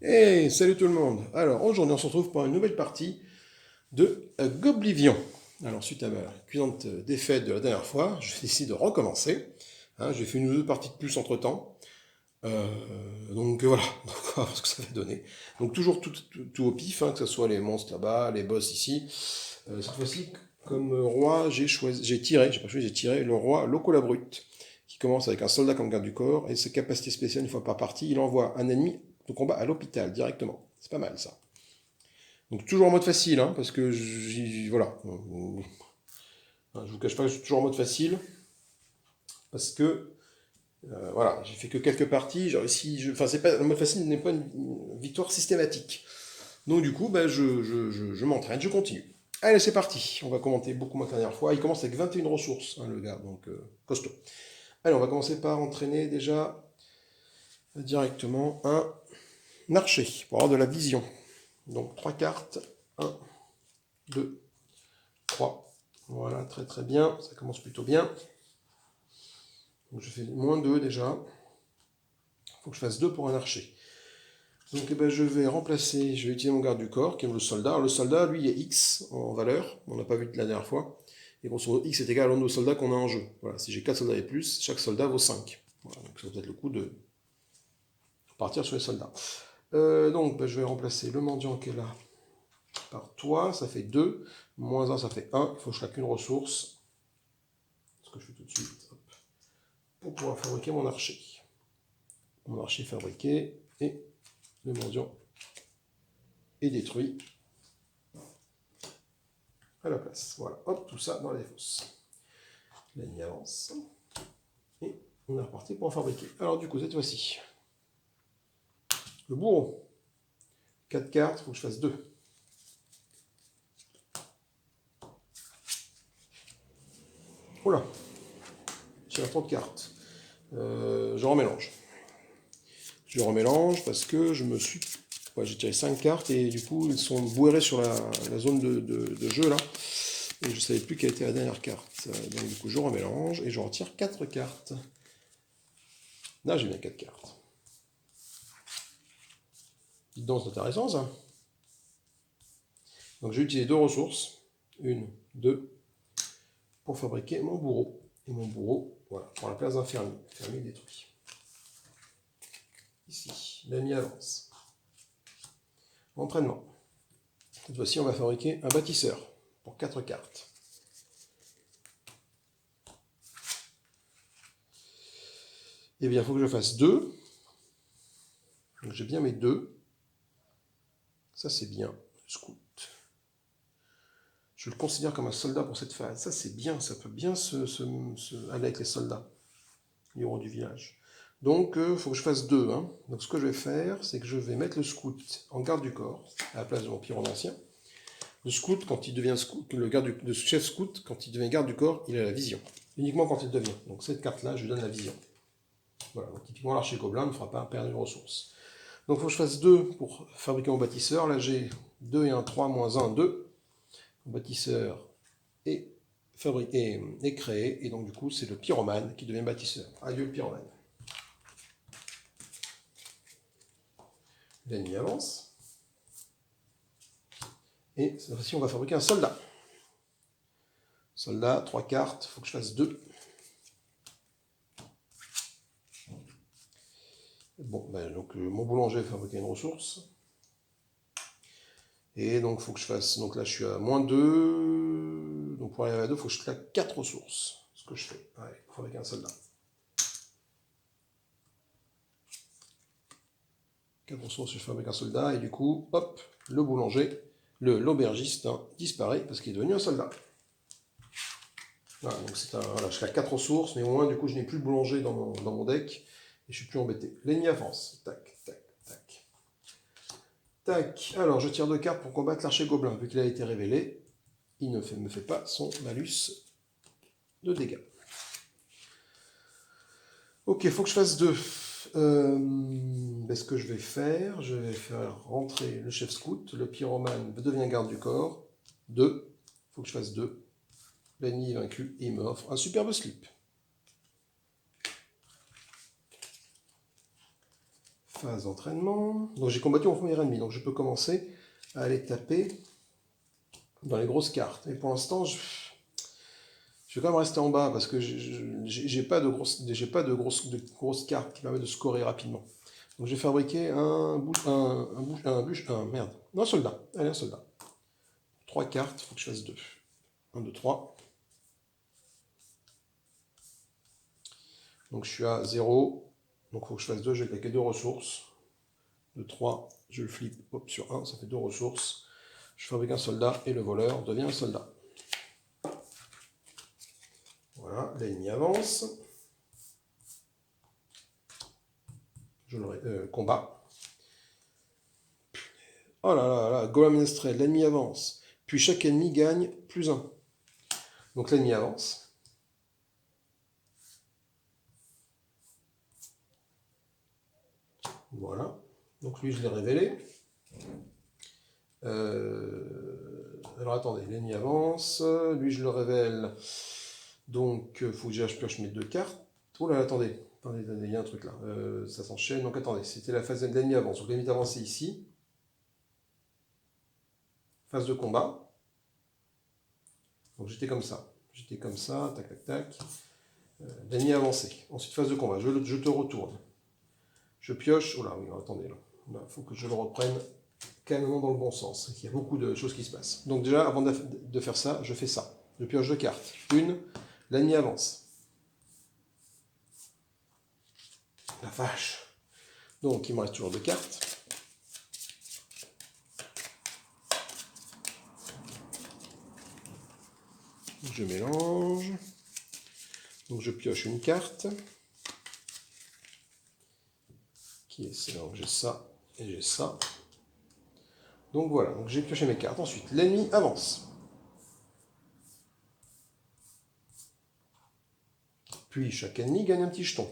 Hey, salut tout le monde! Alors aujourd'hui on se retrouve pour une nouvelle partie de Goblivion. Alors suite à ma cuisante défaite de la dernière fois, je décide de recommencer. J'ai fait une ou deux parties de plus entre temps. Euh, donc voilà, donc, on va voir ce que ça va donner. Donc toujours tout au pif, que ce soit les monstres là-bas, les boss ici. Cette fois-ci, comme roi, j'ai tiré le roi Locola Brute, qui commence avec un soldat comme garde du corps, et ses capacités spéciales, une fois par partie, il envoie un ennemi de combat à l'hôpital directement. C'est pas mal ça. Donc toujours en mode facile, parce que voilà. Je vous cache pas que je suis toujours en mode facile, parce que voilà, j'ai fait que quelques parties, j'ai réussi. Enfin, c'est pas, le mode facile n'est pas une victoire systématique. Donc du coup, je m'entraîne, je continue. Allez, c'est parti. On va commenter beaucoup moins que la dernière fois. Il commence avec 21 ressources, le gars, donc costaud. Allez, on va commencer par entraîner déjà directement un archer pour avoir de la vision. Donc 3 cartes. Un, 2, 3. Voilà, très très bien. Ça commence plutôt bien. Donc je fais moins 2 déjà. Il faut que je fasse 2 pour un archer. Donc je vais remplacer, je vais utiliser mon garde du corps, qui est le soldat. Alors, le soldat, lui, il est X en valeur. On n'a pas vu la dernière fois. Et grosso modo, X est égal au nombre de soldats qu'on a en jeu. Voilà, si j'ai 4 soldats et plus, chaque soldat vaut 5. Voilà, donc ça vaut peut-être le coup de partir sur les soldats. Je vais remplacer le mendiant qui est là par toi. Ça fait 2. Moins 1, ça fait 1. Il faut chacune ressource. Ce que je fais tout de suite. Hop, pour pouvoir fabriquer mon archer. Mon archer est fabriqué. Et le mendiant est détruit à la place. Voilà, hop, tout ça dans la défausse. L'ennemi avance. Et on est reparti pour en fabriquer. Alors du coup, cette fois-ci, le bourreau. 4 cartes, il faut que je fasse 2. Oula, j'ai trop de cartes. Je remélange. Je remélange parce que je me suis... Ouais, j'ai tiré 5 cartes et du coup, ils sont bourrés sur la zone de jeu là. Et je ne savais plus quelle était la dernière carte. Donc du coup, je remélange et je retire 4 cartes. Là, j'ai bien 4 cartes. Dites donc, c'est intéressant ça. Donc j'ai utilisé 2 ressources. 1, 2, pour fabriquer mon bourreau. Et mon bourreau, voilà, prend la place d'un fermier. Fermier détruit. Ici, l'ami avance. Entraînement. Cette fois-ci, on va fabriquer un bâtisseur pour 4 cartes. Eh bien, il faut que je fasse 2. Donc j'ai bien mes 2. Ça, c'est bien. Scout. Je le considère comme un soldat pour cette phase. Ça, c'est bien. Ça peut bien aller avec les soldats, les héros du village. Donc, il faut que je fasse 2. Donc, ce que je vais faire, c'est que je vais mettre le scout en garde du corps, à la place de mon pyromancien. Le scout, quand il devient scout, le chef scout, quand il devient garde du corps, il a la vision. Uniquement quand il devient. Donc, cette carte-là, je lui donne la vision. Voilà. Donc, typiquement, l'archer gobelin ne fera pas perdre une ressource. Donc, il faut que je fasse 2 pour fabriquer mon bâtisseur. Là, j'ai 2 et 1, 3, moins 1, 2. Mon bâtisseur est fabriqué et créé. Et donc, du coup, c'est le pyromane qui devient bâtisseur. Adieu le pyromane. L'ennemi avance. Et cette fois-ci, on va fabriquer un soldat. Soldat, 3 cartes, il faut que je fasse 2. Bon, donc mon boulanger va fabriquer une ressource. Et donc, il faut que je fasse. Donc là, je suis à moins 2. Donc, pour arriver à 2, il faut que je claque 4 ressources. Ce que je fais. Ouais, pour fabriquer un soldat. 4 ressources, je fabrique un soldat. Et du coup, hop, le boulanger, l'aubergiste disparaît parce qu'il est devenu un soldat. Voilà, donc voilà, je claque 4 ressources, mais au moins, du coup, je n'ai plus le boulanger dans mon deck. Et je suis plus embêté. L'ennemi avance. Tac, tac, tac. Tac. Alors, je tire 2 cartes pour combattre l'archer gobelin. Vu qu'il a été révélé, il ne me fait pas son malus de dégâts. Ok, il faut que je fasse 2. Ce que je vais faire rentrer le chef scout. Le pyromane devient garde du corps. 2. Il faut que je fasse 2. L'ennemi est vaincu et il me offre un superbe slip. Phase d'entraînement. Donc j'ai combattu mon premier ennemi, donc je peux commencer à aller taper dans les grosses cartes. Et pour l'instant, je vais quand même rester en bas parce que j'ai pas de grosses cartes qui permettent de scorer rapidement. Donc je vais fabriquer merde. Non, un soldat. Allez, un soldat. 3 cartes, il faut que je fasse 2. 1, 2, 3. Donc je suis à 0. Donc il faut que je fasse 2, je vais claquer 2 ressources. De 3, je le flippe hop, sur 1, ça fait 2 ressources. Je fabrique un soldat et le voleur devient un soldat. Voilà, l'ennemi avance. Je le combat. Oh là là là, Golem Menestrel, l'ennemi avance. Puis chaque ennemi gagne plus 1. Donc l'ennemi avance. Voilà. Donc lui, je l'ai révélé. Alors attendez, l'ennemi avance. Lui, je le révèle. Donc, il faut que je pioche mes 2 cartes. Oh là, attendez, il y a un truc là. Ça s'enchaîne. Donc attendez, c'était la phase de l'ennemi avance. Donc l'ennemi est avancé ici. Phase de combat. Donc j'étais comme ça. Tac, tac, tac. L'ennemi avancé. Ensuite, phase de combat. Je te retourne. Je pioche. Oh là, oui, attendez. Là, il faut que je le reprenne calmement dans le bon sens. Il y a beaucoup de choses qui se passent. Donc déjà, avant de faire ça, je fais ça. Je pioche 2 cartes. Une, l'ennemi avance. La vache. Donc, il me reste toujours 2 cartes. Je mélange. Donc, je pioche une carte. Qui est celle-là. Donc, j'ai ça et j'ai ça. Donc, voilà. Donc, j'ai pioché mes cartes. Ensuite, l'ennemi avance. Puis, chaque ennemi gagne un petit jeton.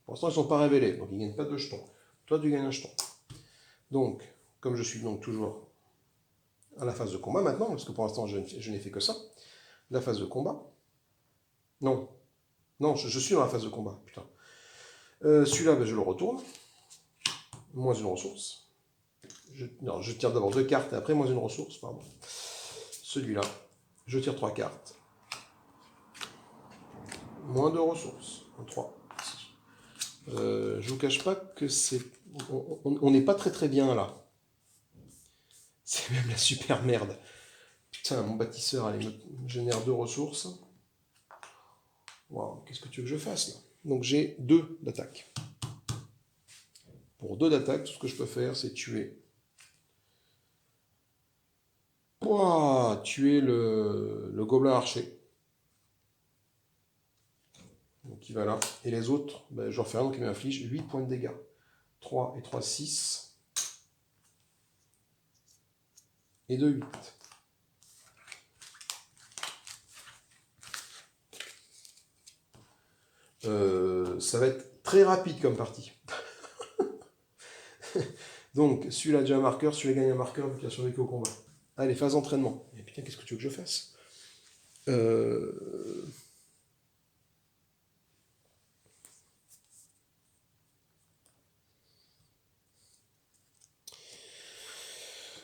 Pour l'instant, ils ne sont pas révélés. Donc, ils ne gagnent pas de jetons. Toi, tu gagnes un jeton. Donc, comme je suis donc toujours à la phase de combat maintenant, parce que pour l'instant, je n'ai fait que ça. La phase de combat. Non. Non, je suis dans la phase de combat. Putain. Celui-là, ben, je le retourne. Moins une ressource. Je tire d'abord 2 cartes et après moins une ressource, pardon. Celui-là, je tire 3 cartes. Moins 2 ressources. 3. Je vous cache pas que c'est... On n'est pas très bien là. C'est même la super merde. Putain, mon bâtisseur, allez, me génère 2 ressources. Waouh, qu'est-ce que tu veux que je fasse là? Donc j'ai 2 d'attaque. Pour 2 d'attaque, tout ce que je peux faire, c'est tuer. Ouah, tuer le gobelin archer. Donc il va là. Et les autres, ben, j'en fais un qui m'inflige 8 points de dégâts. 3 et 3, 6. Et 2, 8. Ça va être très rapide comme partie. Donc, celui-là a déjà un marqueur, celui-là gagne un marqueur vu qu'il a survécu au combat. Allez, phase d'entraînement. Et putain, qu'est-ce que tu veux que je fasse?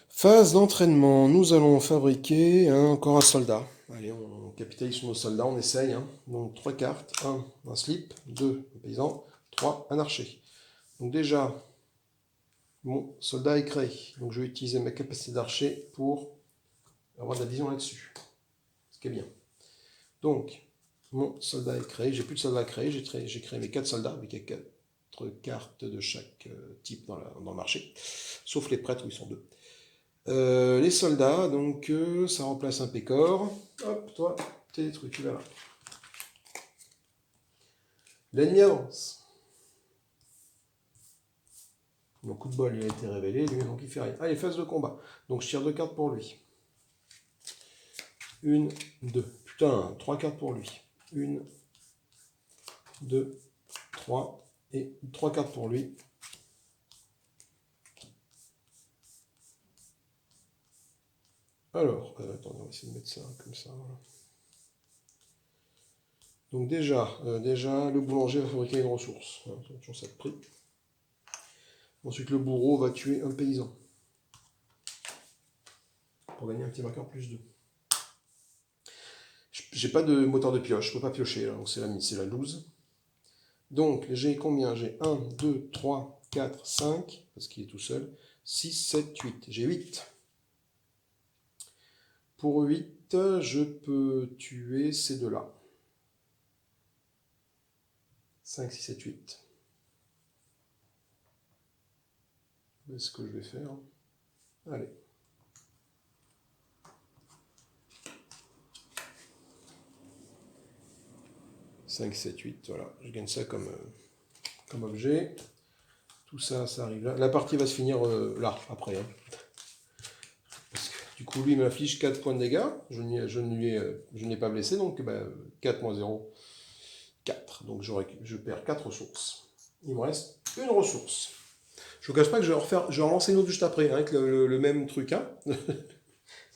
Phase d'entraînement. Nous allons fabriquer encore un soldat. Allez, on capitalise sur nos soldats, on essaye. Hein. Donc, 3 cartes. 1, un slip. 2, un paysan. 3, un archer. Donc déjà, mon soldat est créé. Donc je vais utiliser ma capacité d'archer pour avoir de la vision là-dessus. Ce qui est bien. Donc, mon soldat est créé. J'ai plus de soldats à créer. J'ai créé mes 4 soldats avec 4 cartes de chaque type dans le marché. Sauf les prêtres où ils sont 2. Les soldats, donc ça remplace un pécor. Hop, toi, t'es détruit, tu vas là. L'ennemi avance. Mon coup de bol, il a été révélé, lui, donc il fait rien. Allez, phase de combat. Donc je tire 2 cartes pour lui. 1, 2. Putain, 3 cartes pour lui. 1, 2, 3. Et 3 cartes pour lui. Alors, attendez, on va essayer de mettre ça comme ça. Voilà. Donc déjà, le boulanger va fabriquer une ressource. Toujours ça de prix. Ensuite, le bourreau va tuer un paysan. Pour gagner un petit marqueur plus 2. J'ai pas de moteur de pioche, je peux pas piocher, là, donc c'est la loose. Donc, j'ai combien? J'ai 1, 2, 3, 4, 5, parce qu'il est tout seul. 6, 7, 8. J'ai 8. Pour 8, je peux tuer ces deux-là. 5, 6, 7, 8. C'est ce que je vais faire. Allez. 5, 7, 8, voilà. Je gagne ça comme objet. Tout ça, ça arrive là. La partie va se finir là, après. Hein. Parce que, du coup, lui, il m'affiche 4 points de dégâts. Je ne l'ai pas blessé, donc 4 moins 0, 4. Donc je perds 4 ressources. Il me reste une ressource. Je ne vous cache pas que je vais en lancer une autre juste après, hein, avec le même truc. Hein. Ça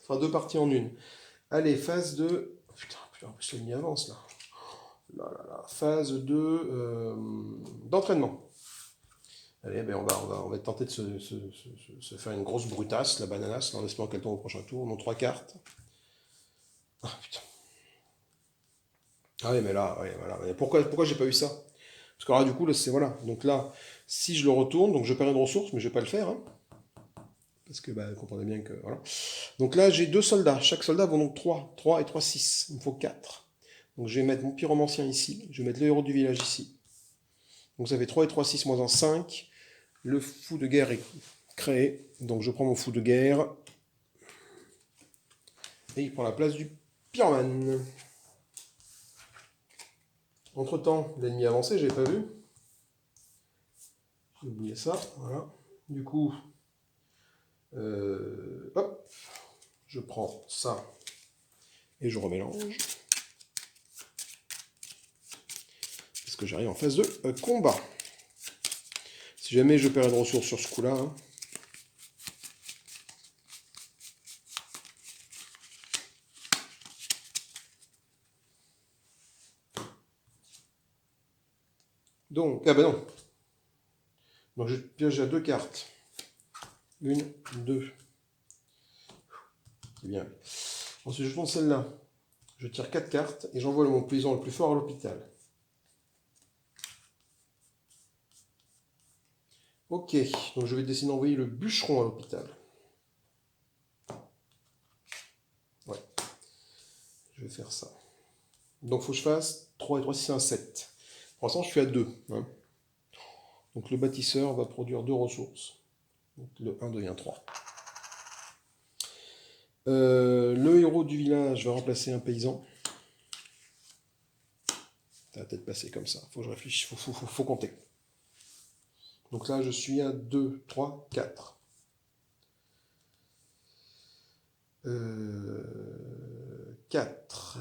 fera 2 parties en une. Allez, phase de... Oh, putain, en plus l'ennemi avance là. Phase d'entraînement. Allez, ben on va tenter de se faire une grosse brutasse, la bananasse, en espérant qu'elle tombe au prochain tour. On a 3 cartes. Ah putain. Ah oui, mais là, ouais, voilà. Mais pourquoi j'ai pas eu ça? Parce que là, du coup, là, c'est voilà. Donc là, si je le retourne, donc je perds une ressource, mais je vais pas le faire. Hein, parce que, vous comprenez bien que, voilà. Donc là, j'ai 2 soldats. Chaque soldat vaut donc 3. 3 et 3, 6. Il me faut 4. Donc je vais mettre mon pyromancien ici. Je vais mettre le héros du village ici. Donc ça fait 3 et 3, 6 moins 1, 5. Le fou de guerre est créé. Donc je prends mon fou de guerre. Et il prend la place du pyromane. Entre temps, l'ennemi avancé, je n'avais pas vu. J'ai oublié ça. Voilà. Du coup, hop, je prends ça et je remélange. Parce que j'arrive en phase de combat. Si jamais je perds une ressource sur ce coup-là, hein, donc, ah ben non. Donc je pioche à 2 cartes. 1, 2. C'est bien. Ensuite, je tourne celle-là. Je tire 4 cartes et j'envoie mon paysan le plus fort à l'hôpital. Ok, donc je vais décider d'envoyer le bûcheron à l'hôpital. Ouais, je vais faire ça. Donc il faut que je fasse 3 et 3, 6, 1, 7. Pour l'instant, je suis à 2. Hein. Donc le bâtisseur va produire 2 ressources. Donc le 1 devient 3. Le héros du village va remplacer un paysan. Ça va peut-être passer comme ça. Faut que je réfléchisse, faut compter. Donc là, je suis à 2, 3, 4. 4.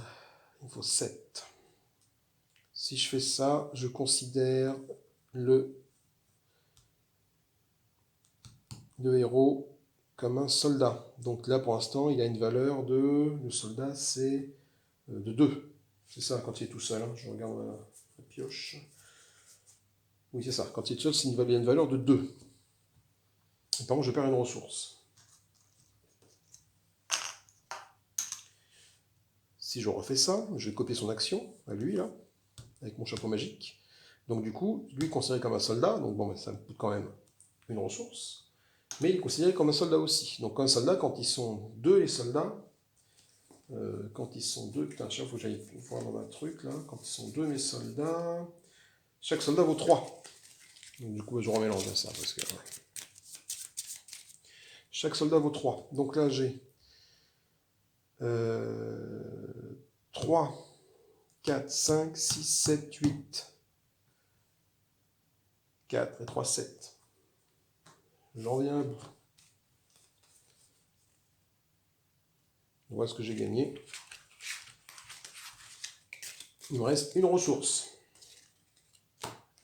Il faut 7. Si je fais ça, je considère le héros comme un soldat. Donc là, pour l'instant, il a une valeur de... Le soldat, c'est de 2. C'est ça, quand il est tout seul. Hein. Je regarde la pioche. Oui, c'est ça. Quand il est tout seul, il a une valeur de 2. Et par contre, je perds une ressource. Si je refais ça, je vais copier son action, à lui, là, avec mon chapeau magique. Donc du coup, lui est considéré comme un soldat, donc bon, ça me coûte quand même une ressource. Mais il est considéré comme un soldat aussi. Donc un soldat, quand ils sont 2 les soldats, quand ils sont 2, putain, il faut que j'aille voir dans ma truc, là, quand ils sont 2 mes soldats, chaque soldat vaut 3. Donc du coup, je remélange ça, parce que... Ouais. Chaque soldat vaut 3. Donc là, j'ai 3, 4, 5, 6, 7, 8. 4 et 3, 7. J'en reviens à bout. Voilà ce que j'ai gagné. Il me reste une ressource.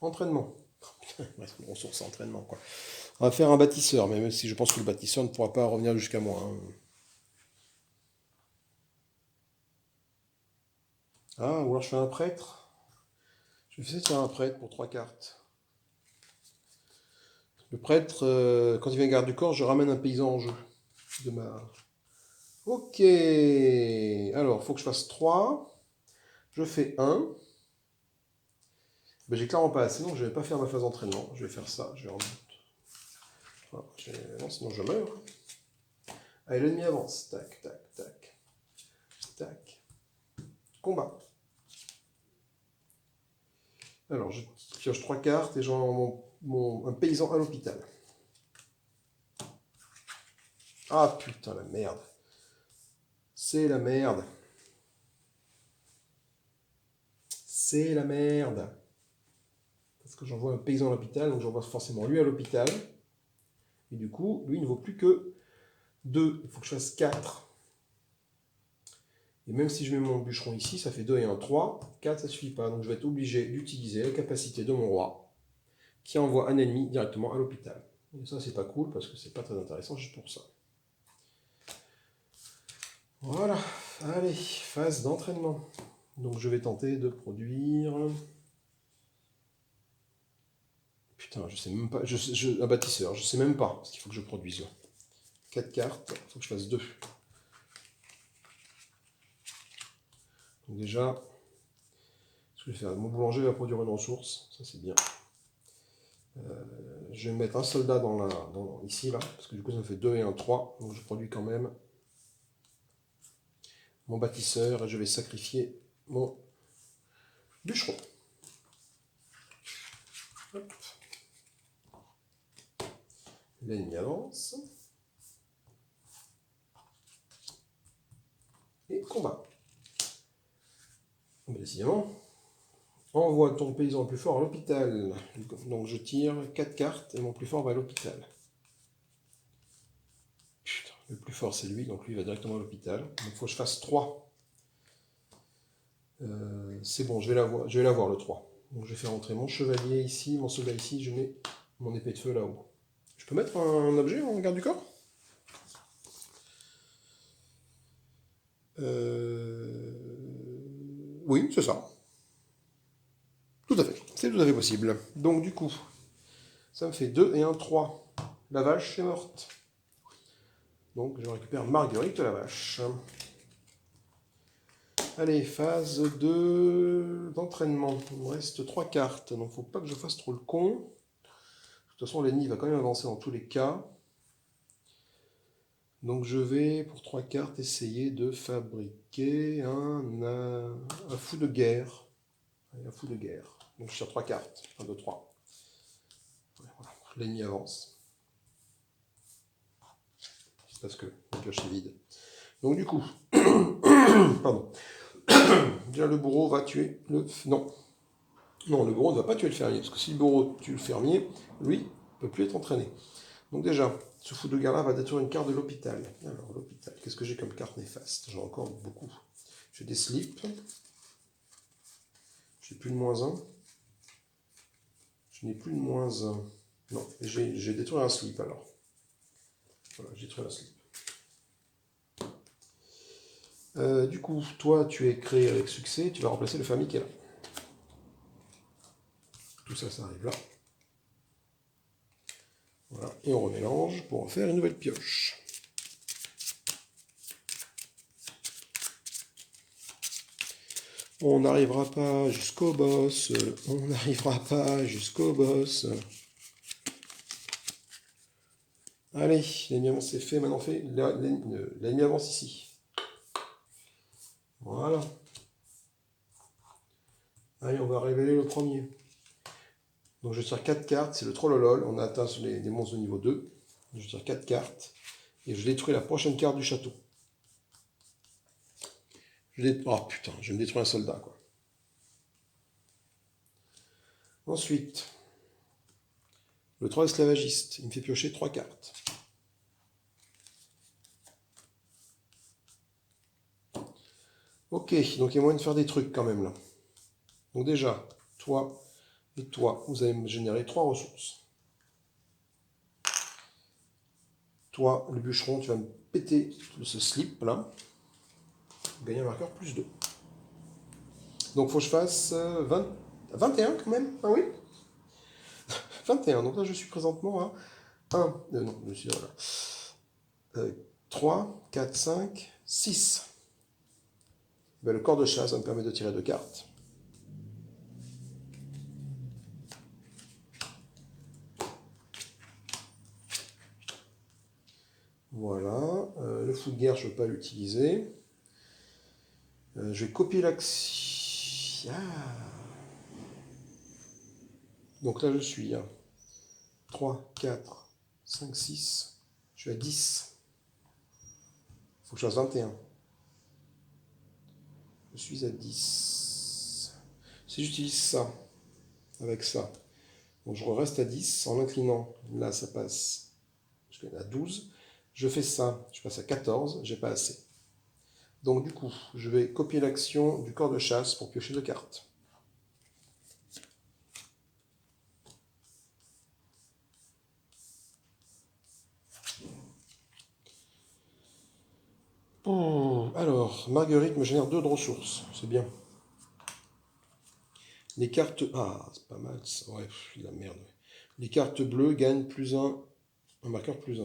Entraînement. Il me reste une ressource entraînement, quoi. On va faire un bâtisseur, même si je pense que le bâtisseur ne pourra pas revenir jusqu'à moi. Hein. Ah, ou alors je fais un prêtre. Je vais essayer de faire un prêtre pour 3 cartes. Le prêtre, quand il vient garde du corps, je ramène un paysan en jeu. De ma... Ok. Alors, il faut que je fasse 3. Je fais 1. Ben, j'ai clairement pas assez, donc je vais pas faire ma phase d'entraînement. Je vais faire ça. Je vais en... Voilà, non, sinon je meurs. Allez, l'ennemi avance. Tac, tac, tac. Tac. Combat. Alors, je pioche 3 cartes et j'ai un paysan à l'hôpital. Ah putain, la merde. C'est la merde. C'est la merde. Parce que j'envoie un paysan à l'hôpital, donc j'envoie forcément lui à l'hôpital. Et du coup, lui ne vaut plus que 2. Il faut que je fasse 4. Et même si je mets mon bûcheron ici, ça fait 2 et 1, 3. 4, ça ne suffit pas. Donc je vais être obligé d'utiliser la capacité de mon roi, qui envoie un ennemi directement à l'hôpital. Et ça, c'est pas cool, parce que c'est pas très intéressant juste pour ça. Voilà. Allez, phase d'entraînement. Donc je vais tenter de produire... Putain, je sais même pas. Un bâtisseur, je sais même pas ce qu'il faut que je produise là. 4 cartes, il faut que je fasse 2. Donc déjà, ce que je vais faire, mon boulanger va produire une ressource, ça c'est bien. Je vais mettre un soldat ici, là, parce que du coup ça me fait 2 et 1, 3. Donc je produis quand même mon bâtisseur et je vais sacrifier mon bûcheron. Hop. L'ennemi avance. Et combat. Décidément, envoie ton paysan le plus fort à l'hôpital. Donc je tire 4 cartes et mon plus fort va à l'hôpital. Putain, le plus fort c'est lui, donc lui va directement à l'hôpital. Donc il faut que je fasse 3. C'est bon, je vais l'avoir le 3. Donc je vais faire entrer mon chevalier ici, mon soldat ici, je mets mon épée de feu là-haut. Je peux mettre un objet en garde du corps ? Oui, c'est ça. Tout à fait, c'est tout à fait possible. Donc du coup, ça me fait 2 et 1, 3. La vache est morte. Donc je récupère Marguerite la vache. Allez, phase d'entraînement. Il me reste 3 cartes, donc faut pas que je fasse trop le con. De toute façon, l'ennemi va quand même avancer dans tous les cas. Donc je vais, pour 3 cartes, essayer de fabriquer un fou de guerre. Un fou de guerre. Donc je tire 3 cartes. 1, 2, 3. Voilà. L'ennemi avance. Parce que la pioche est vide. Donc du coup, pardon. Déjà le bourreau va tuer le... Non. Non, le bourreau ne va pas tuer le fermier. Parce que si le bourreau tue le fermier, lui, ne peut plus être entraîné. Donc déjà, ce fou de guerre-là va détruire une carte de l'hôpital. Alors, l'hôpital, qu'est-ce que j'ai comme carte néfaste? J'en ai encore beaucoup. J'ai des slips. J'ai plus de -1. Je n'ai plus de -1. Non, j'ai détruit un slip alors. Voilà, j'ai détruit un slip. Du coup, toi, tu es créé avec succès. Tu vas remplacer le fermier qui est là. Tout ça, ça arrive là. Voilà, et on remélange pour en faire une nouvelle pioche. On n'arrivera pas jusqu'au boss. On n'arrivera pas jusqu'au boss. Allez, l'ennemi avance, c'est fait. Maintenant, l'ennemi avance ici. Voilà. Allez, on va révéler le premier. Donc je tire 4 cartes, c'est le trollolol. On a atteint les monstres de niveau 2. Je tire 4 cartes. Et je détruis la prochaine carte du château. Oh putain, je vais me détruire un soldat, quoi. Ensuite, le 3 esclavagiste. Il me fait piocher 3 cartes. Ok, donc il y a moyen de faire des trucs quand même là. Donc déjà, toi et toi, vous allez me générer 3 ressources. Toi, le bûcheron, tu vas me péter ce slip là. Gagner un marqueur plus 2. Donc il faut que je fasse 21 quand même. Ah oui. 21. Donc là, je suis présentement à 1. Non, je suis voilà. 3, 4, 5, 6. Ben, le corps de chat, ça me permet de tirer 2 cartes. Voilà. Le fou de guerre, je ne peux pas l'utiliser. Je vais copier l'action. Ah. Donc là, je suis à 3, 4, 5, 6. Je suis à 10. Il faut que je fasse 21. Je suis à 10. Si j'utilise ça, avec ça, donc je reste à 10 en inclinant. Là, ça passe jusqu'à 12. Je fais ça, je passe à 14. J'ai pas assez. Donc du coup, je vais copier l'action du corps de chasse pour piocher 2 cartes. Alors, Marguerite me génère 2 de ressources. C'est bien. Les cartes... Ah, c'est pas mal ça. Ouais, la merde. Les cartes bleues gagnent plus 1. Un marqueur plus 1.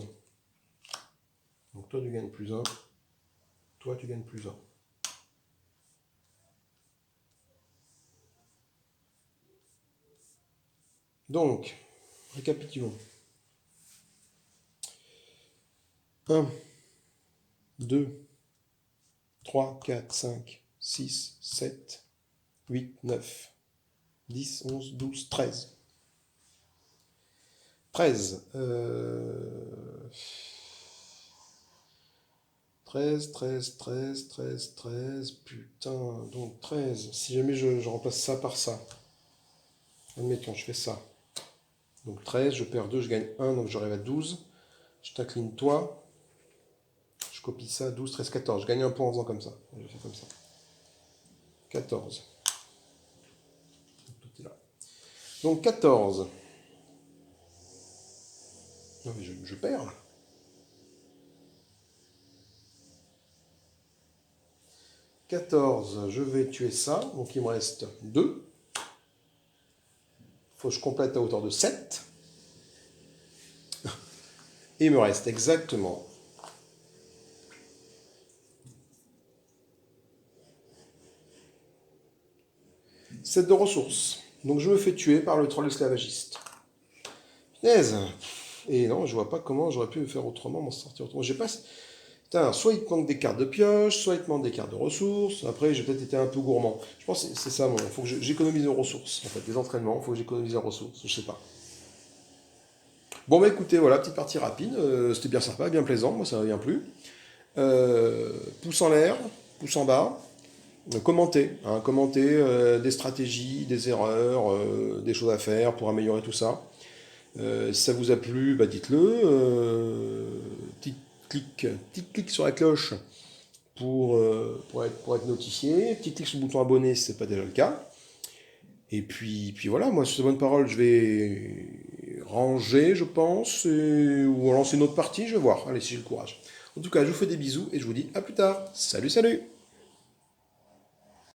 Donc toi, tu gagnes plus 1. Toi, tu gagnes plus 1. Donc, récapitulons. 1, 2, 3, 4, 5, 6, 7, 8, 9, 10, 11, 12, 13. 13. 13, 13, 13, 13, 13. Putain, donc 13. Si jamais je remplace ça par ça. Admettons, je fais ça. Donc 13, je perds 2, je gagne 1, donc j'arrive à 12. Je t'incline toi. Je copie ça, 12, 13, 14. Je gagne un point en faisant comme ça. Je fais comme ça. 14. Tout est là. Donc 14. Non mais je perds là. 14, je vais tuer ça. Donc il me reste 2. Il faut que je complète à hauteur de 7. Et il me reste exactement 7 de ressources. Donc je me fais tuer par le troll esclavagiste. Punaise. Et non, je vois pas comment j'aurais pu faire autrement, m'en sortir autrement. J'ai pas... Putain, soit il te manque des cartes de pioche, soit il te manque des cartes de ressources. Après, j'ai peut-être été un peu gourmand. Je pense que c'est ça, il faut que j'économise les ressources. En fait, les entraînements, il faut que j'économise les ressources. Je sais pas. Bon, bah écoutez, voilà, petite partie rapide. C'était bien sympa, bien plaisant. Moi, ça m'a bien plu. Pouce en l'air, pouce en bas. Commentez, hein, commentez des stratégies, des erreurs, des choses à faire pour améliorer tout ça. Si ça vous a plu, bah dites-le. Petit clic sur la cloche pour être notifié. Petit clic sur le bouton abonné si ce n'est pas déjà le cas. Et puis voilà, moi sur ces bonnes paroles, je vais ranger, je pense, ou lancer une autre partie, je vais voir. Allez, si j'ai le courage. En tout cas, je vous fais des bisous et je vous dis à plus tard. Salut, salut!